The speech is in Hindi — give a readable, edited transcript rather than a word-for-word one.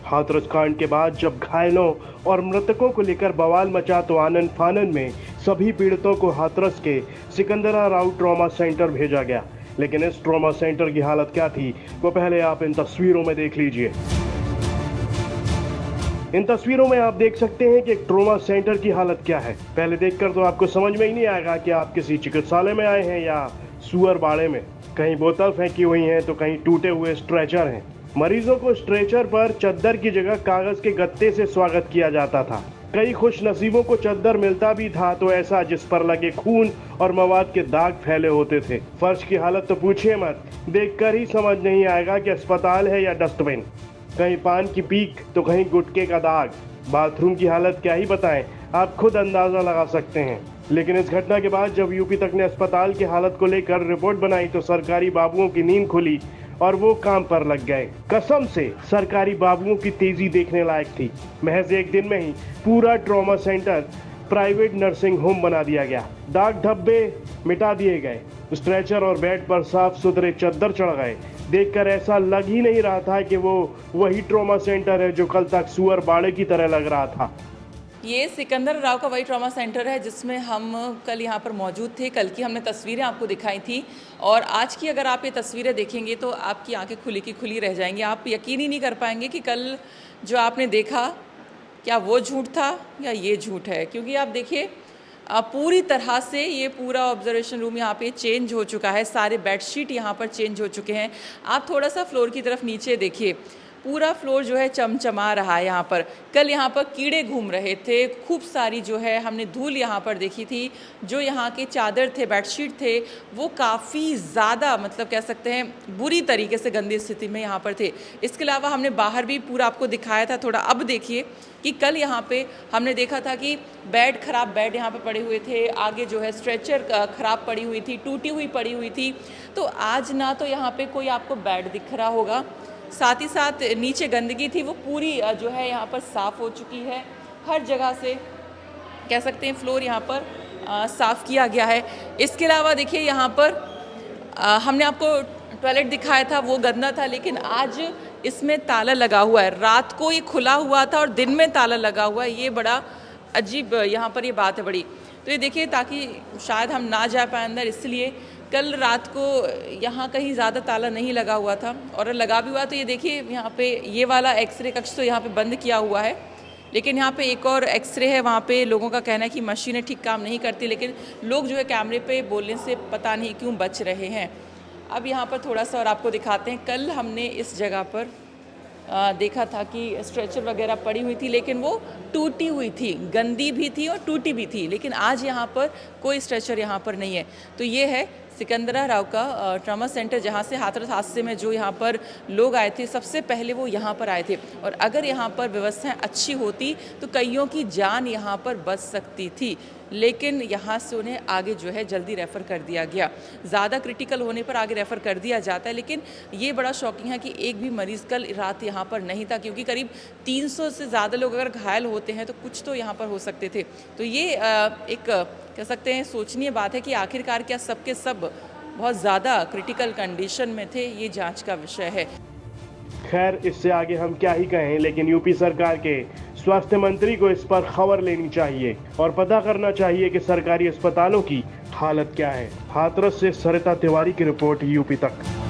हाथरस कांड के बाद जब घायलों और मृतकों को लेकर बवाल मचा तो आनन फानन में सभी पीड़ितों को हाथरस के सिकंदरा राव ट्रॉमा सेंटर भेजा गया। लेकिन इस ट्रॉमा सेंटर की हालत क्या थी वो पहले आप इन तस्वीरों में देख लीजिए। इन तस्वीरों में आप देख सकते हैं कि एक ट्रॉमा सेंटर की हालत क्या है। पहले देखकर तो आपको समझ में ही नहीं आएगा कि आप किसी चिकित्सालय में आए हैं या सुअर बाड़े में। कहीं बोतल फेंकी हुई हैं तो कहीं टूटे हुए स्ट्रेचर हैं। मरीजों को स्ट्रेचर पर चद्दर की जगह कागज के गत्ते से स्वागत किया जाता था। कई खुश नसीबों को चद्दर मिलता भी था तो ऐसा जिस पर लगे खून और मवाद के दाग फैले होते थे। फर्श की हालत तो पूछिए मत, देखकर ही समझ नहीं आएगा कि अस्पताल है या डस्टबिन। कहीं पान की पीक तो कहीं गुटके का दाग। बाथरूम की हालत क्या ही बताएं, आप खुद अंदाजा लगा सकते हैं। लेकिन इस घटना के बाद जब यूपी तक ने अस्पताल की हालत को लेकर रिपोर्ट बनाई तो सरकारी बाबुओं की नींद खुली और वो काम पर लग गए। कसम से सरकारी बाबुओं की तेजी देखने लायक थी। महज एक दिन में ही पूरा trauma centre private nursing home बना दिया गया। दाग धब्बे मिटा दिए गए, स्ट्रेचर और बेड पर साफ सुथरे चद्दर चढ़ गए। देखकर ऐसा लग ही नहीं रहा था कि वो वही ट्रॉमा सेंटर है जो कल तक सुअर बाड़े की तरह लग रहा था। ये सिकंदर राव का वही ट्रॉमा सेंटर है जिसमें हम कल यहाँ पर मौजूद थे। कल की हमने तस्वीरें आपको दिखाई थी और आज की अगर आप ये तस्वीरें देखेंगे तो आपकी आंखें खुली की खुली रह जाएंगी। आप यकीन ही नहीं कर पाएंगे कि कल जो आपने देखा क्या वो झूठ था या ये झूठ है। क्योंकि आप देखिए पूरी तरह से ये पूरा ऑब्जर्वेशन रूम यहाँ पे चेंज हो चुका है। सारे बेडशीट यहाँ पर चेंज हो चुके हैं। आप थोड़ा सा फ्लोर की तरफ नीचे देखिए, पूरा फ्लोर जो है चमचमा रहा है। यहाँ पर कल यहाँ पर कीड़े घूम रहे थे, खूब सारी जो है हमने धूल यहाँ पर देखी थी। जो यहाँ के चादर थे, बेडशीट थे, वो काफ़ी ज़्यादा मतलब कह सकते हैं बुरी तरीके से गंदी स्थिति में यहाँ पर थे। इसके अलावा हमने बाहर भी पूरा आपको दिखाया था थोड़ा। अब देखिए कि कल यहाँ पे हमने देखा था कि ख़राब बेड यहाँ पे पड़े हुए थे, आगे जो है स्ट्रेचर ख़राब पड़ी हुई थी, टूटी हुई पड़ी हुई थी। तो आज ना तो यहाँ पे कोई आपको बेड दिख रहा होगा, साथ ही साथ नीचे गंदगी थी वो पूरी जो है यहाँ पर साफ़ हो चुकी है। हर जगह से कह सकते हैं फ्लोर यहाँ पर साफ़ किया गया है। इसके अलावा देखिए यहाँ पर हमने आपको टॉयलेट दिखाया था, वो गंदा था, लेकिन आज इसमें ताला लगा हुआ है। रात को ये खुला हुआ था और दिन में ताला लगा हुआ है। ये बड़ा अजीब यहाँ पर ये बात है बड़ी। तो ये देखिए, ताकि शायद हम ना जा पाए अंदर, इसलिए कल रात को यहाँ कहीं ज़्यादा ताला नहीं लगा हुआ था। और लगा भी हुआ तो ये देखिए यहाँ पे ये वाला एक्सरे कक्ष तो यहाँ पे बंद किया हुआ है। लेकिन यहाँ पे एक और एक्सरे है, वहाँ पे लोगों का कहना है कि मशीनें ठीक काम नहीं करती, लेकिन लोग जो है कैमरे पे बोलने से पता नहीं क्यों बच रहे हैं। अब यहाँ पर थोड़ा सा और आपको दिखाते हैं। कल हमने इस जगह पर देखा था कि स्ट्रेचर वगैरह पड़ी हुई थी, लेकिन वो टूटी हुई थी, गंदी भी थी और टूटी भी थी। लेकिन आज यहाँ पर कोई स्ट्रेचर यहाँ पर नहीं है। तो ये है सिकंदरा राव का ट्रॉमा सेंटर, जहाँ से हाथरस हादसे में जो यहाँ पर लोग आए थे सबसे पहले वो यहाँ पर आए थे। और अगर यहाँ पर व्यवस्थाएं अच्छी होती तो कईयों की जान यहाँ पर बच सकती थी, लेकिन यहाँ से उन्हें आगे जो है जल्दी रेफ़र कर दिया गया। ज़्यादा क्रिटिकल होने पर आगे रेफ़र कर दिया जाता है। लेकिन ये बड़ा शॉकिंग है कि एक भी मरीज़ कल रात यहाँ पर नहीं था, क्योंकि करीब 300 से ज़्यादा लोग अगर घायल होते हैं तो कुछ तो यहाँ पर हो सकते थे। तो ये एक कह सकते हैं सोचनीय बात है कि आखिरकार क्या सबके सब बहुत ज़्यादा क्रिटिकल कंडीशन में थे, ये जांच का विषय है। खैर, इससे आगे हम क्या ही कहें, लेकिन यूपी सरकार के स्वास्थ्य मंत्री को इस पर खबर लेनी चाहिए और पता करना चाहिए कि सरकारी अस्पतालों की हालत क्या है। हाथरस से सरिता तिवारी की रिपोर्ट, यूपी तक।